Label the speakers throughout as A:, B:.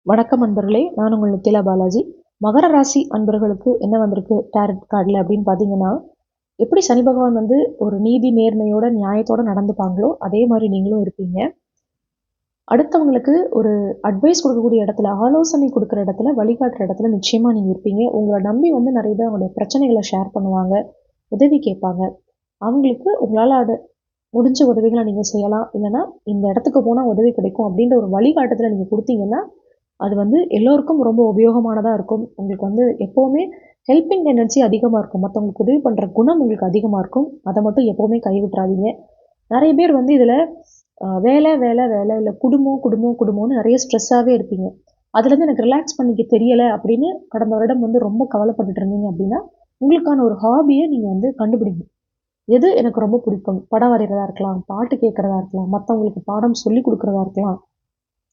A: வணக்கம் அன்பர்களே, நான் உங்கள் நித்திலா பாலாஜி. மகர ராசி அன்பர்களுக்கு என்ன வந்திருக்கு டேரட் கார்டில் அப்படின்னு பார்த்தீங்கன்னா, எப்படி சனி பகவான் வந்து ஒரு நீதி நேர்மையோட நியாயத்தோட நடந்துப்பாங்களோ அதே மாதிரி நீங்களும் இருப்பீங்க. அடுத்தவங்களுக்கு ஒரு அட்வைஸ் கொடுக்கக்கூடிய இடத்துல, ஆலோசனை கொடுக்குற இடத்துல, வழிகாட்டுற இடத்துல நிச்சயமா நீங்க இருப்பீங்க. உங்களை நம்பி வந்து நிறைய பேர் அவங்களுடைய பிரச்சனைகளை ஷேர் பண்ணுவாங்க, உதவி கேட்பாங்க. அவங்களுக்கு உங்களால் அதை முடிஞ்ச உதவிகளை நீங்கள் செய்யலாம். இல்லைன்னா இந்த இடத்துக்கு போனால் உதவி கிடைக்கும் அப்படின்ற ஒரு வழிகாட்டுதலை நீங்கள் கொடுத்தீங்கன்னா அது வந்து எல்லோருக்கும் ரொம்ப உபயோகமானதாக இருக்கும். உங்களுக்கு வந்து எப்போவுமே ஹெல்பிங் டெண்டன்சி அதிகமாக இருக்கும். மற்றவங்களுக்கு உதவி பண்ணுற குணம் உங்களுக்கு அதிகமாக இருக்கும். அதை மட்டும் எப்போவுமே கைவிட்றாதீங்க. நிறைய பேர் வந்து இதில் வேலை வேலை வேலை இல்லை குடும்பம்னு நிறைய ஸ்ட்ரெஸ்ஸாகவே இருப்பீங்க. அதுலேருந்து எனக்கு ரிலாக்ஸ் பண்ணிக்க தெரியலை அப்படின்னு கடந்த வருடம் வந்து ரொம்ப கவலைப்பட்டுட்டு இருந்தீங்க அப்படின்னா, உங்களுக்கான ஒரு ஹாபியை நீங்கள் வந்து கண்டுபிடிங்க. எது எனக்கு ரொம்ப பிடிக்கும்? படம் வரைகிறதா இருக்கலாம், பாட்டு கேட்குறதா இருக்கலாம், மற்றவங்களுக்கு பாடம் சொல்லிக் கொடுக்குறதா இருக்கலாம்.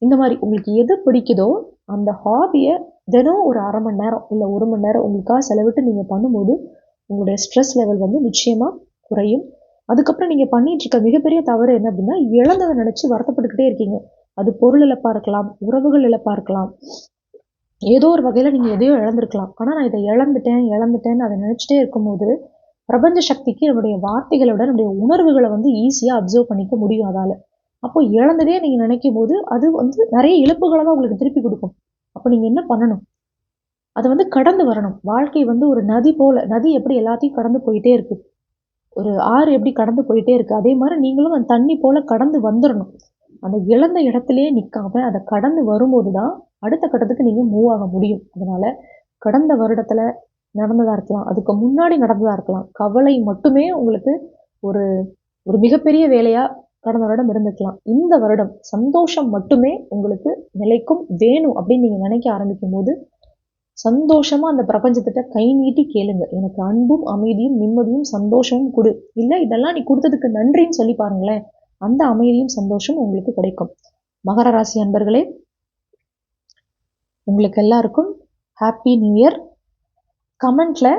A: இந்த மாதிரி உங்களுக்கு எது பிடிக்குதோ அந்த ஹாபியை தினம் ஒரு 1/2 மணி நேரம் இல்லை 1 மணி நேரம் உங்களுக்காக செலவிட்டு நீங்கள் பண்ணும்போது உங்களுடைய ஸ்ட்ரெஸ் லெவல் வந்து நிச்சயமாக குறையும். அதுக்கப்புறம் நீங்கள் பண்ணிட்டு இருக்க மிகப்பெரிய தவறு என்ன அப்படின்னா, இழந்ததை நினச்சி வருத்தப்பட்டுக்கிட்டே இருக்கீங்க. அது பொருள் இழப்பாக இருக்கலாம், உறவுகள் இழப்பாக இருக்கலாம், ஏதோ ஒரு வகையில் நீங்கள் எதையோ இழந்திருக்கலாம். ஆனால் நான் இதை இழந்துட்டேன்னு அதை நினச்சிட்டே இருக்கும்போது பிரபஞ்ச சக்திக்கு நம்முடைய வார்த்தைகளை விட நம்முடைய உணர்வுகளை வந்து ஈஸியாக அப்சர்வ் பண்ணிக்க முடியும் அதால். அப்போ இழந்ததே நீங்கள் நினைக்கும் போது அது வந்து நிறைய இழப்புகளை தான் உங்களுக்கு திருப்பி கொடுக்கும். அப்போ நீங்கள் என்ன பண்ணணும்? அதை வந்து கடந்து வரணும். வாழ்க்கை வந்து ஒரு நதி போல, நதி எப்படி எல்லாத்தையும் கடந்து போயிட்டே இருக்கு, ஒரு ஆறு எப்படி கடந்து போயிட்டே இருக்கு, அதே மாதிரி நீங்களும் அந்த தண்ணி போல கடந்து வந்துடணும். அந்த இழந்த இடத்துலயே நிற்காம அதை கடந்து வரும்போது தான் அடுத்த கட்டத்துக்கு நீங்கள் மூவ் ஆக முடியும். அதனால கடந்த வருடத்துல நடந்ததா இருக்கலாம், அதுக்கு முன்னாடி நடந்ததா இருக்கலாம், கவலை மட்டுமே உங்களுக்கு ஒரு ஒரு மிகப்பெரிய வேலையா கடந்த வருடம் இருந்துக்கலாம். இந்த வருடம் சந்தோஷம் மட்டுமே உங்களுக்கு நிலைக்கும் வேணும் அப்படின்னு நீங்க நினைக்க ஆரம்பிக்கும் போது சந்தோஷமா அந்த பிரபஞ்சத்திட்ட கை நீட்டி கேளுங்க. எனக்கு அன்பும் அமைதியும் நிம்மதியும் சந்தோஷமும் கொடு. இல்லை இதெல்லாம் நீ கொடுத்ததுக்கு நன்றின்னு சொல்லி பாருங்களேன். அந்த அமைதியும் சந்தோஷம் உங்களுக்கு கிடைக்கும். மகர ராசி அன்பர்களே, உங்களுக்கு எல்லாருக்கும் ஹாப்பி நியூ இயர். கமெண்ட்ல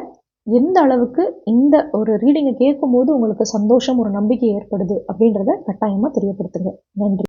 A: எந்த அளவுக்கு இந்த ஒரு ரீடிங்கை கேட்கும்போது உங்களுக்கு சந்தோஷம், ஒரு நம்பிக்கை ஏற்படுது அப்படின்றத கட்டாயமாக தெரியப்படுத்துங்க. நன்றி.